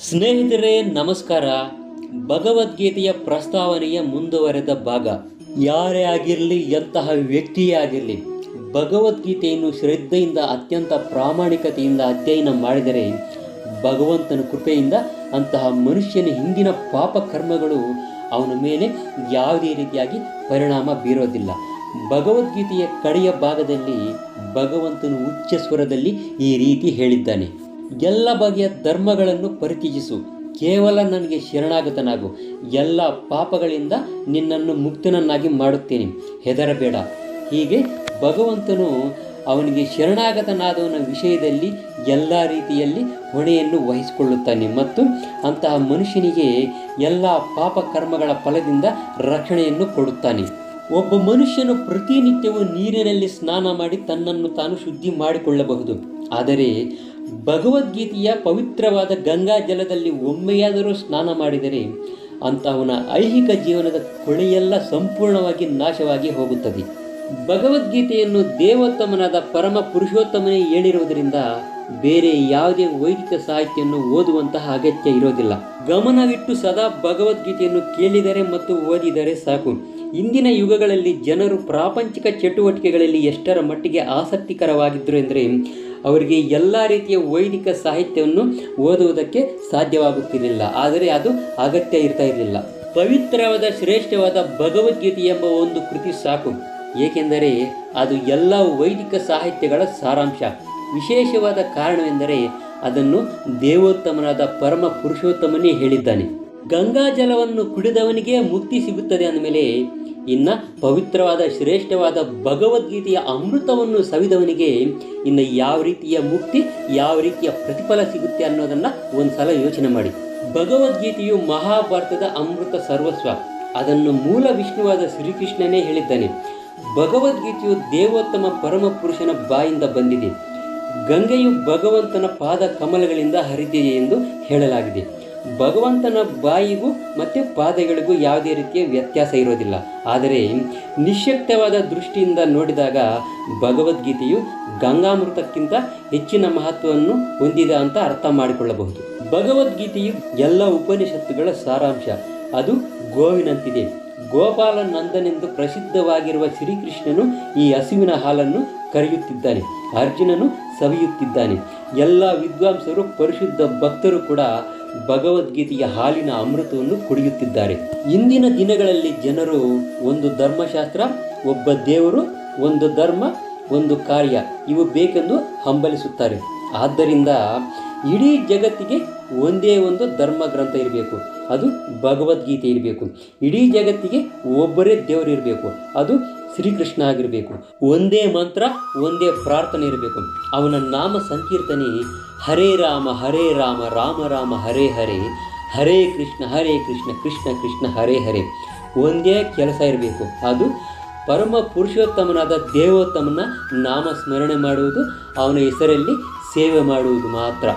ಸ್ನೇಹಿತರೆ ನಮಸ್ಕಾರ. ಭಗವದ್ಗೀತೆಯ ಪ್ರಸ್ತಾವನೆಯ ಮುಂದುವರೆದ ಭಾಗ. ಯಾರೇ ಆಗಿರಲಿ, ಎಂತಹ ವ್ಯಕ್ತಿಯೇ ಆಗಿರಲಿ, ಭಗವದ್ಗೀತೆಯನ್ನು ಶ್ರದ್ಧೆಯಿಂದ ಅತ್ಯಂತ ಪ್ರಾಮಾಣಿಕತೆಯಿಂದ ಅಧ್ಯಯನ ಮಾಡಿದರೆ ಭಗವಂತನ ಕೃಪೆಯಿಂದ ಅಂತಹ ಮನುಷ್ಯನ ಹಿಂದಿನ ಪಾಪ ಕರ್ಮಗಳು ಅವನ ಮೇಲೆ ಯಾವುದೇ ರೀತಿಯಾಗಿ ಪರಿಣಾಮ ಬೀರೋದಿಲ್ಲ. ಭಗವದ್ಗೀತೆಯ ಕಡೆಯ ಭಾಗದಲ್ಲಿ ಭಗವಂತನು ಉಚ್ಚ ಸ್ವರದಲ್ಲಿ ಈ ರೀತಿ ಹೇಳಿದ್ದಾನೆ: ಎಲ್ಲ ಬಗೆಯ ಧರ್ಮಗಳನ್ನು ಪರಿತ್ಯಜಿಸು, ಕೇವಲ ನನಗೆ ಶರಣಾಗತನಾಗು, ಎಲ್ಲ ಪಾಪಗಳಿಂದ ನಿನ್ನನ್ನು ಮುಕ್ತನನ್ನಾಗಿ ಮಾಡುತ್ತೇನೆ, ಹೆದರಬೇಡ. ಹೀಗೆ ಭಗವಂತನು ಅವನಿಗೆ ಶರಣಾಗತನಾದವನ ವಿಷಯದಲ್ಲಿ ಎಲ್ಲ ರೀತಿಯಲ್ಲಿ ಹೊಣೆಯನ್ನು ವಹಿಸಿಕೊಳ್ಳುತ್ತಾನೆ ಮತ್ತು ಅಂತಹ ಮನುಷ್ಯನಿಗೆ ಎಲ್ಲ ಪಾಪ ಕರ್ಮಗಳ ಫಲದಿಂದ ರಕ್ಷಣೆಯನ್ನು ಕೊಡುತ್ತಾನೆ. ಒಬ್ಬ ಮನುಷ್ಯನು ಪ್ರತಿನಿತ್ಯವೂ ನೀರಿನಲ್ಲಿ ಸ್ನಾನ ಮಾಡಿ ತನ್ನನ್ನು ತಾನು ಶುದ್ಧಿ ಮಾಡಿಕೊಳ್ಳಬಹುದು. ಆದರೆ ಭಗವದ್ಗೀತೆಯ ಪವಿತ್ರವಾದ ಗಂಗಾ ಜಲದಲ್ಲಿ ಒಮ್ಮೆಯಾದರೂ ಸ್ನಾನ ಮಾಡಿದರೆ ಅಂತಹವನ ಐಹಿಕ ಜೀವನದ ಕೊಳೆಯೆಲ್ಲ ಸಂಪೂರ್ಣವಾಗಿ ನಾಶವಾಗಿ ಹೋಗುತ್ತದೆ. ಭಗವದ್ಗೀತೆಯನ್ನು ದೇವೋತ್ತಮನಾದ ಪರಮ ಪುರುಷೋತ್ತಮನೇ ಹೇಳಿರುವುದರಿಂದ ಬೇರೆ ಯಾವುದೇ ವೈದಿಕ ಸಾಹಿತ್ಯವನ್ನು ಓದುವಂತಹ ಅಗತ್ಯ ಇರೋದಿಲ್ಲ. ಗಮನವಿಟ್ಟು ಸದಾ ಭಗವದ್ಗೀತೆಯನ್ನು ಕೇಳಿದರೆ ಮತ್ತು ಓದಿದರೆ ಸಾಕು. ಇಂದಿನ ಯುಗಗಳಲ್ಲಿ ಜನರು ಪ್ರಾಪಂಚಿಕ ಚಟುವಟಿಕೆಗಳಲ್ಲಿ ಎಷ್ಟರ ಮಟ್ಟಿಗೆ ಆಸಕ್ತಿಕರವಾಗಿದ್ದರು ಎಂದರೆ ಅವರಿಗೆ ಎಲ್ಲ ರೀತಿಯ ವೈದಿಕ ಸಾಹಿತ್ಯವನ್ನು ಓದುವುದಕ್ಕೆ ಸಾಧ್ಯವಾಗುತ್ತಿರಲಿಲ್ಲ. ಆದರೆ ಅದು ಅಗತ್ಯ ಇರ್ತಾ ಇರಲಿಲ್ಲ. ಪವಿತ್ರವಾದ ಶ್ರೇಷ್ಠವಾದ ಭಗವದ್ಗೀತೆ ಎಂಬ ಒಂದು ಕೃತಿ ಸಾಕು, ಏಕೆಂದರೆ ಅದು ಎಲ್ಲ ವೈದಿಕ ಸಾಹಿತ್ಯಗಳ ಸಾರಾಂಶ. ವಿಶೇಷವಾದ ಕಾರಣವೆಂದರೆ ಅದನ್ನು ದೇವೋತ್ತಮನಾದ ಪರಮ ಪುರುಷೋತ್ತಮನೇ ಹೇಳಿದ್ದಾನೆ. ಗಂಗಾ ಜಲವನ್ನು ಕುಡಿದವನಿಗೆ ಮುಕ್ತಿ ಸಿಗುತ್ತದೆ ಅಂದಮೇಲೆ ಇನ್ನು ಪವಿತ್ರವಾದ ಶ್ರೇಷ್ಠವಾದ ಭಗವದ್ಗೀತೆಯ ಅಮೃತವನ್ನು ಸವಿದವನಿಗೆ ಇನ್ನು ಯಾವ ರೀತಿಯ ಮುಕ್ತಿ, ಯಾವ ರೀತಿಯ ಪ್ರತಿಫಲ ಸಿಗುತ್ತೆ ಅನ್ನೋದನ್ನು ಒಂದು ಸಲ ಯೋಚನೆ ಮಾಡಿ. ಭಗವದ್ಗೀತೆಯು ಮಹಾಭಾರತದ ಅಮೃತ ಸರ್ವಸ್ವ. ಅದನ್ನು ಮೂಲ ವಿಷ್ಣುವಾದ ಶ್ರೀಕೃಷ್ಣನೇ ಹೇಳಿದ್ದಾನೆ. ಭಗವದ್ಗೀತೆಯು ದೇವೋತ್ತಮ ಪರಮ ಪುರುಷನ ಬಾಯಿಂದ ಬಂದಿದೆ. ಗಂಗೆಯು ಭಗವಂತನ ಪಾದ ಕಮಲಗಳಿಂದ ಹರಿದಿದೆ ಎಂದು ಹೇಳಲಾಗಿದೆ. ಭಗವಂತನ ಬಾಯಿಗೂ ಮತ್ತು ಪಾದಗಳಿಗೂ ಯಾವುದೇ ರೀತಿಯ ವ್ಯತ್ಯಾಸ ಇರೋದಿಲ್ಲ. ಆದರೆ ನಿಶ್ಯಕ್ತವಾದ ದೃಷ್ಟಿಯಿಂದ ನೋಡಿದಾಗ ಭಗವದ್ಗೀತೆಯು ಗಂಗಾಮೃತಕ್ಕಿಂತ ಹೆಚ್ಚಿನ ಮಹತ್ವವನ್ನು ಹೊಂದಿದೆ ಅಂತ ಅರ್ಥ ಮಾಡಿಕೊಳ್ಳಬಹುದು. ಭಗವದ್ಗೀತೆಯು ಎಲ್ಲ ಉಪನಿಷತ್ತುಗಳ ಸಾರಾಂಶ. ಅದು ಗೋವಿನಂತಿದೆ. ಗೋಪಾಲ ನಂದನೆಂದು ಪ್ರಸಿದ್ಧವಾಗಿರುವ ಶ್ರೀಕೃಷ್ಣನು ಈ ಹಸುವಿನ ಹಾಲನ್ನು ಕರೆಯುತ್ತಿದ್ದಾನೆ, ಅರ್ಜುನನು ಸವಿಯುತ್ತಿದ್ದಾನೆ. ಎಲ್ಲ ವಿದ್ವಾಂಸರು, ಪರಿಶುದ್ಧ ಭಕ್ತರು ಕೂಡ ಭಗವದ್ಗೀತೆಯ ಹಾಲಿನ ಅಮೃತವನ್ನು ಕುಡಿಯುತ್ತಿದ್ದಾರೆ. ಇಂದಿನ ದಿನಗಳಲ್ಲಿ ಜನರು ಒಂದು ಧರ್ಮಶಾಸ್ತ್ರ, ಒಬ್ಬ ದೇವರು, ಒಂದು ಧರ್ಮ, ಒಂದು ಕಾರ್ಯ ಇವು ಬೇಕೆಂದು ಹಂಬಲಿಸುತ್ತಾರೆ. ಆದ್ದರಿಂದ ಇಡೀ ಜಗತ್ತಿಗೆ ಒಂದೇ ಒಂದು ಧರ್ಮ ಗ್ರಂಥ ಇರಬೇಕು, ಅದು ಭಗವದ್ಗೀತೆ ಇರಬೇಕು. ಇಡೀ ಜಗತ್ತಿಗೆ ಒಬ್ಬರೇ ದೇವರು ಇರಬೇಕು, ಅದು ಶ್ರೀಕೃಷ್ಣ ಆಗಿರಬೇಕು. ಒಂದೇ ಮಂತ್ರ, ಒಂದೇ ಪ್ರಾರ್ಥನೆ ಇರಬೇಕು. ಅವನ ನಾಮ ಸಂಕೀರ್ತನೆ ಹರೇ ರಾಮ ರಾಮ ರಾಮ ಹರೇ ಹರೇ, ಹರೇ ಕೃಷ್ಣ ಕೃಷ್ಣ ಕೃಷ್ಣ ಹರೇ ಹರೇ. ಒಂದೇ ಕೆಲಸ ಇರಬೇಕು, ಅದು ಪರಮ ಪುರುಷೋತ್ತಮನಾದ ದೇವೋತ್ತಮನ ನಾಮ ಸ್ಮರಣೆ ಮಾಡುವುದು, ಅವನ ಹೆಸರಲ್ಲಿ ಸೇವೆ ಮಾಡುವುದು ಮಾತ್ರ.